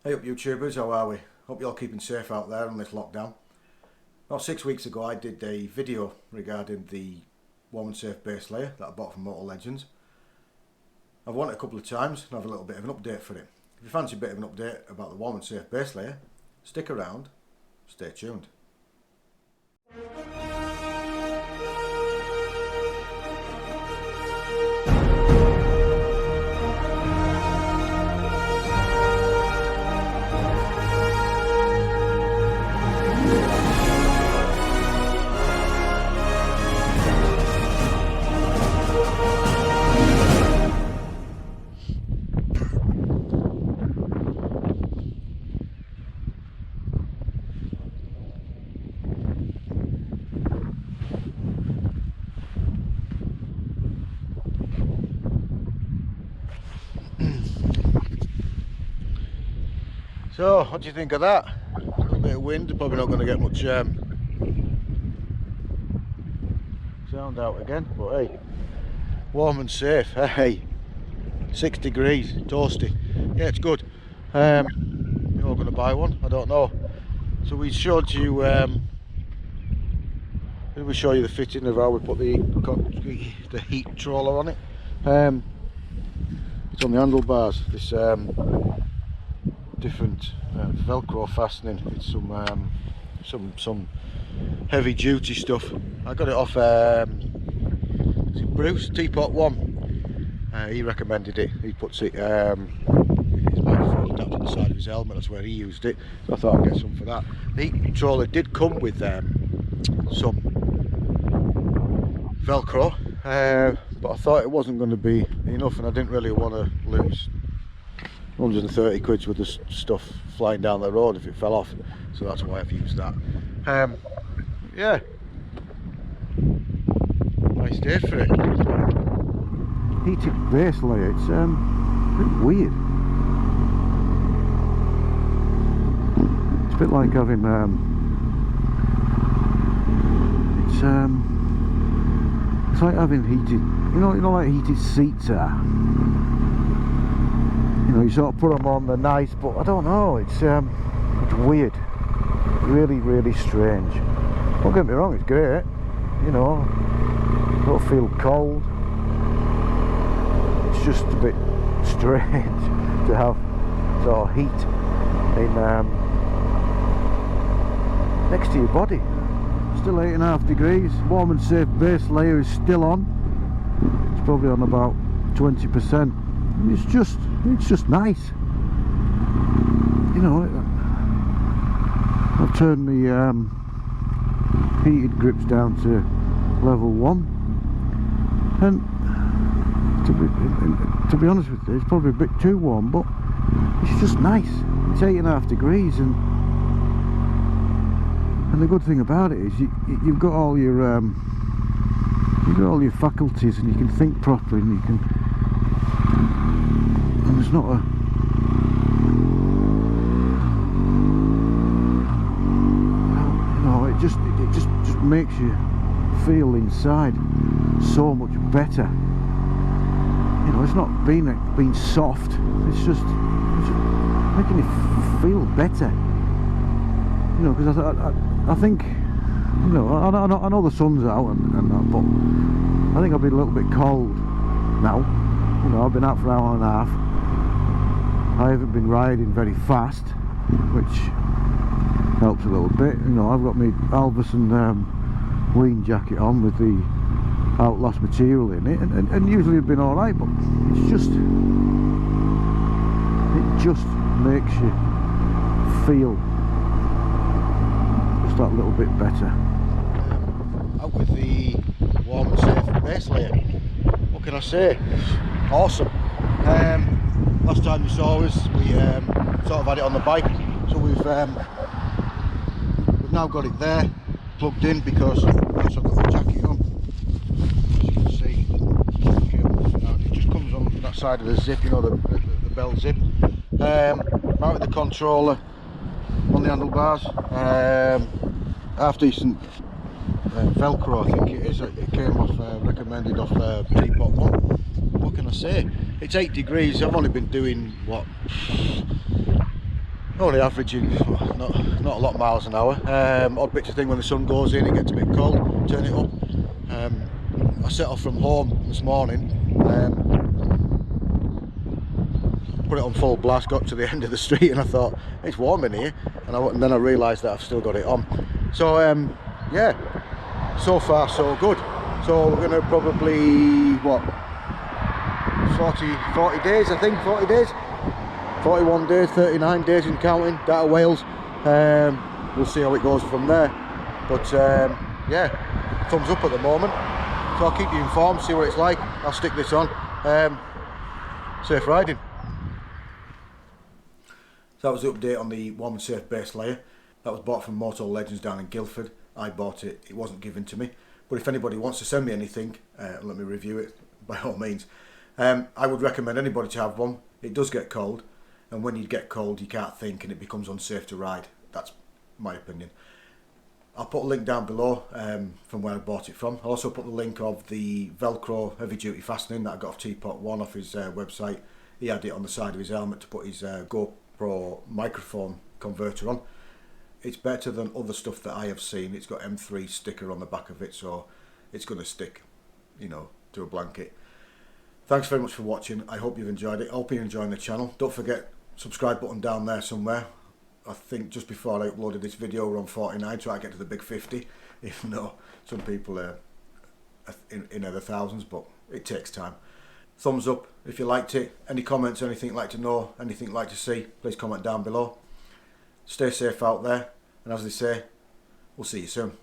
Hey up YouTubers, how are we? Hope you're all keeping safe out there on this lockdown. About 6 weeks ago I did a video regarding the warm and safe base layer that I bought from Motor Legends. I've won it a couple of times and have a little bit of an update for it. If you fancy a bit of an update about the warm and safe base layer, stick around, stay tuned. So, what do you think of that? A little bit of wind, probably not going to get much sound out again, but hey, warm and safe, hey, 6 degrees, toasty, yeah, it's good. You're all going to buy one? I don't know. So we showed you, did we show you the fitting of how we put the heat controller on it? It's on the handlebars, this different velcro fastening. It's some heavy duty stuff. I got it off Bruce, Teapot One. He recommended it. He puts it his microphone down to the side of his helmet, that's where he used it, so I thought I'd get some for that. The heat controller did come with some velcro, but I thought it wasn't going to be enough, and I didn't really want to lose 130 quid with the stuff flying down the road if it fell off, so that's why I've used that. Yeah, nice day for it. Heated base layer, it's a bit weird. It's a bit like having it's like having heated, you know like heated seats are. You know, you sort of put them on, they're nice, but I don't know, it's weird, really strange. Don't get me wrong, it's great, you know, don't feel cold. It's just a bit strange to have sort of heat in next to your body. Still 8.5 degrees, warm and safe base layer is still on. It's probably on about 20%. It's just nice, you know. I've turned my heated grips down to level 1, and to be honest with you, it's probably a bit too warm, but it's just nice. It's 8.5 degrees, and the good thing about it is you've got all your faculties, and you can think properly, and you can. And there's not a it just makes you feel inside so much better. You know, it's not being soft. It's just making you feel better. You know, because I think, you know, I know the sun's out and that, but I think I'll be a little bit cold now. You know, I've been out for an hour and a half. I haven't been riding very fast, which helps a little bit. You know, I've got my Alverson Ween jacket on with the Outlast material in it, and usually it's been alright, but it just makes you feel just that little bit better. Out with the warm and safe base layer. What can I say? Awesome. Last time you saw us, we sort of had it on the bike, so we've now got it there plugged in, because I've also got the jacket on. As you can see, it just comes on that side of the zip, you know, the belt zip. Mounted the controller on the handlebars. Half decent velcro, I think it is. It came off recommended off Teapot One. What can I say? It's 8 degrees. I've only been doing what, Only averaging not a lot of miles an hour. Odd bit to thing when the sun goes in, it gets a bit cold, turn it up. I set off from home this morning, put it on full blast, got to the end of the street and I thought, it's warm in here, and then I realised that I've still got it on. So yeah, so far so good. So we're going to probably, what, 40 days I think, 40 days? 41 days, 39 days in counting, that of Wales. We'll see how it goes from there. But yeah, thumbs up at the moment. So I'll keep you informed, see what it's like. I'll stick this on. Safe riding. So that was the update on the Warm and Safe base layer. That was bought from Moto Legends down in Guildford. I bought it, it wasn't given to me. But if anybody wants to send me anything, let me review it, by all means. I would recommend anybody to have one. It does get cold, and when you get cold you can't think and it becomes unsafe to ride. That's my opinion. I'll put a link down below from where I bought it from. I'll also put the link of the Velcro heavy duty fastening that I got off Teapot One off his website. He had it on the side of his helmet to put his GoPro microphone converter on. It's better than other stuff that I have seen. It's got M3 sticker on the back of it, so it's going to stick, you know, to a blanket. Thanks very much for watching. I hope you've enjoyed it. I hope you're enjoying the channel. Don't forget, subscribe button down there somewhere. I think just before I uploaded this video we're on 49, try to get to the big 50, even though some people are in the thousands, but it takes time. Thumbs up if you liked it. Any comments, anything you'd like to know, anything you'd like to see, please comment down below. Stay safe out there, and as they say, we'll see you soon.